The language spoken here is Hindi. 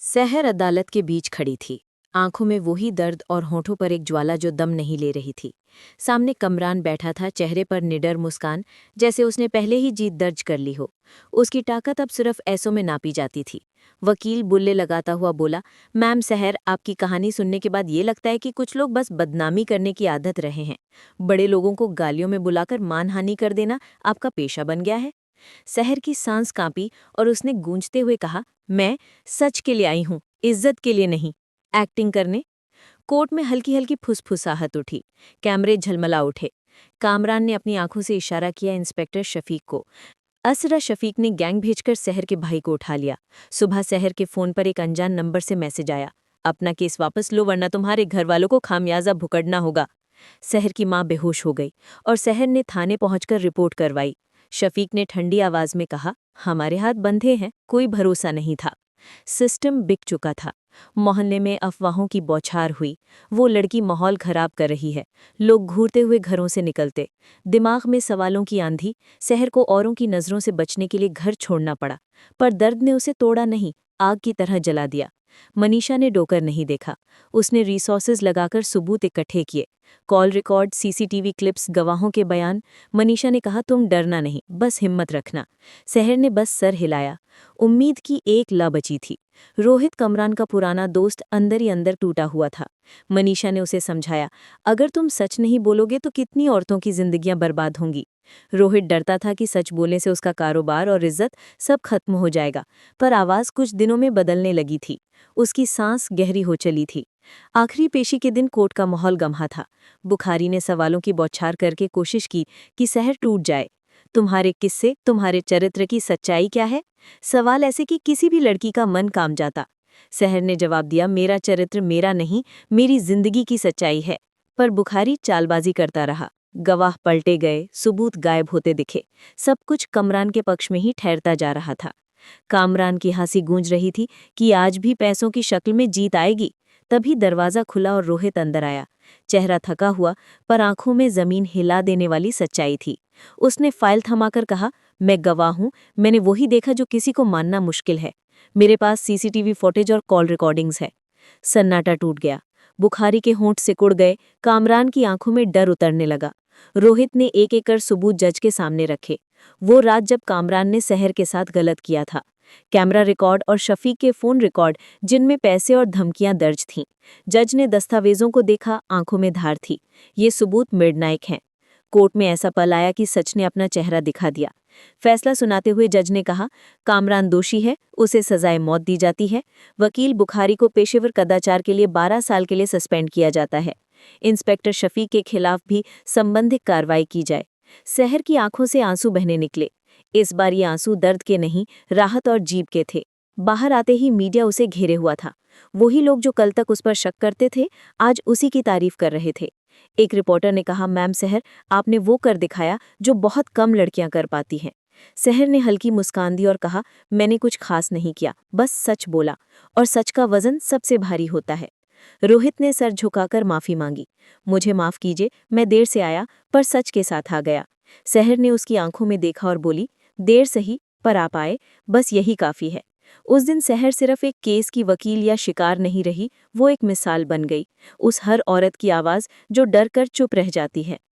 सहर अदालत के बीच खड़ी थी। आंखों में वही दर्द और होठों पर एक ज्वाला जो दम नहीं ले रही थी। सामने कमरान बैठा था, चेहरे पर निडर मुस्कान, जैसे उसने पहले ही जीत दर्ज कर ली हो। उसकी ताकत अब सिर्फ ऐसों में नापी जाती थी। वकील बुल्ले लगाता हुआ बोला, मैम सहर, आपकी कहानी सुनने के बाद ये लगता है कि कुछ लोग बस बदनामी करने की आदत रहे हैं। बड़े लोगों को गालियों में बुलाकर मानहानि कर देना आपका पेशा बन गया है। सहर की सांस कांपी और उसने गूंजते हुए कहा, मैं सच के लिए आई हूं, इज्जत के लिए नहीं। एक्टिंग करने। कोर्ट में हल्की हल्की फुसफुसाहट उठी। कैमरे झलमला उठे। कामरान ने अपनी आंखों से इशारा किया इंस्पेक्टर शफीक को। असरा शफीक ने गैंग भेजकर सहर के भाई को उठा लिया। सुबह सहर के फोन पर एक अनजान नंबर से मैसेज आया, अपना केस वापस लो वरना तुम्हारे घर वालों को खामियाजा भुगतना होगा। सहर की मां बेहोश हो गई और सहर ने थाने पहुंचकर रिपोर्ट करवाई। शफीक ने ठंडी आवाज में कहा, हमारे हाथ बंधे हैं, कोई भरोसा नहीं था। सिस्टम बिक चुका था। मोहल्ले में अफवाहों की बौछार हुई। वो लड़की माहौल खराब कर रही है। लोग घूरते हुए घरों से निकलते। दिमाग में सवालों की आंधी। सहर को औरों की नज़रों से बचने के लिए घर छोड़ना पड़ा। पर दर्द ने उसे तोड़ा नहीं, आग की तरह जला दिया। मनीषा ने डोकर नहीं देखा। उसने रिसोर्सेज लगाकर सबूत इकट्ठे किए। कॉल रिकॉर्ड, सीसीटीवी क्लिप्स, गवाहों के बयान। मनीषा ने कहा, तुम डरना नहीं, बस हिम्मत रखना। सहर ने बस सर हिलाया। उम्मीद की एक ला बची थी। रोहित कमरान का पुराना दोस्त अंदर ही अंदर टूटा हुआ था। मनीषा ने उसे समझाया, अगर तुम सच नहीं बोलोगे तो कितनी औरतों की जिंदगियां बर्बाद होंगी। रोहित डरता था कि सच बोलने से उसका कारोबार और इज्जत सब खत्म हो जाएगा, पर आवाज कुछ दिनों में बदलने लगी थी। उसकी सांस गहरी हो चली थी। आखिरी पेशी के दिन कोर्ट का माहौल गम्हा था। बुखारी ने सवालों की बौछार करके कोशिश की कि सहर टूट जाए। तुम्हारे किस्से, तुम्हारे चरित्र की सच्चाई क्या है? सवाल ऐसे कि किसी भी लड़की का मन काम जाता। सहर ने जवाब दिया, मेरा चरित्र मेरा नहीं, मेरी जिंदगी की सच्चाई है। पर बुखारी चालबाजी करता रहा। गवाह पलटे गए, सबूत गायब होते दिखे। सब कुछ कमरान के पक्ष में ही ठहरता जा रहा था। कामरान की हंसी गूंज रही थी कि आज भी पैसों की शक्ल में जीत आएगी। तभी दरवाजा खुला और रोहित अंदर आया। चेहरा थका हुआ, पर आंखों में जमीन हिला देने वाली सच्चाई थी। उसने फाइल थमाकर कहा, मैं गवाह हूं, मैंने वही देखा जो किसी को मानना मुश्किल है। मेरे पास सीसीटीवी फुटेज और कॉल रिकॉर्डिंग्स है। सन्नाटा टूट गया। बुखारी के होंठ सिकुड़ गए। कामरान की आंखों में डर उतरने लगा। रोहित ने एक एक कर सबूत जज के सामने रखे। वो रात जब कामरान ने सहर के साथ गलत किया था। कैमरा रिकॉर्ड और शफीक के फोन रिकॉर्ड, जिनमें पैसे और धमकियां दर्ज थीं। जज ने दस्तावेजों को देखा, आंखों में धार थी। ये सबूत निर्णायक हैं। कोर्ट में ऐसा पल आया कि सच ने अपना चेहरा दिखा दिया। फैसला सुनाते हुए जज ने कहा, कामरान दोषी है, उसे सजाए मौत दी जाती है। वकील बुखारी को पेशेवर कदाचार के लिए 12 साल के लिए सस्पेंड किया जाता है। इंस्पेक्टर शफीक के खिलाफ भी संबंधित कार्रवाई की जाए। सहर की आंखों से आंसू बहने निकले। इस बार ये आंसू दर्द के नहीं, राहत और जीभ के थे। बाहर आते ही मीडिया उसे घेरे हुआ था। वही लोग जो कल तक उस पर शक करते थे, आज उसी की तारीफ कर रहे थे। एक रिपोर्टर ने कहा, मैम सहर, आपने वो कर दिखाया जो बहुत कम लड़कियां कर पाती हैं। सहर ने हल्की मुस्कान दी और कहा, मैंने कुछ खास नहीं किया, बस सच बोला, और सच का वजन सबसे भारी होता है। रोहित ने सर झुकाकर माफी मांगी। मुझे माफ कीजिए, मैं देर से आया, पर सच के साथ आ गया। सहर ने उसकी आंखों में देखा और बोली, देर सही, पर आप आए, बस यही काफी है। उस दिन सहर सिर्फ एक केस की वकील या शिकार नहीं रही, वो एक मिसाल बन गई। उस हर औरत की आवाज जो डर कर चुप रह जाती है।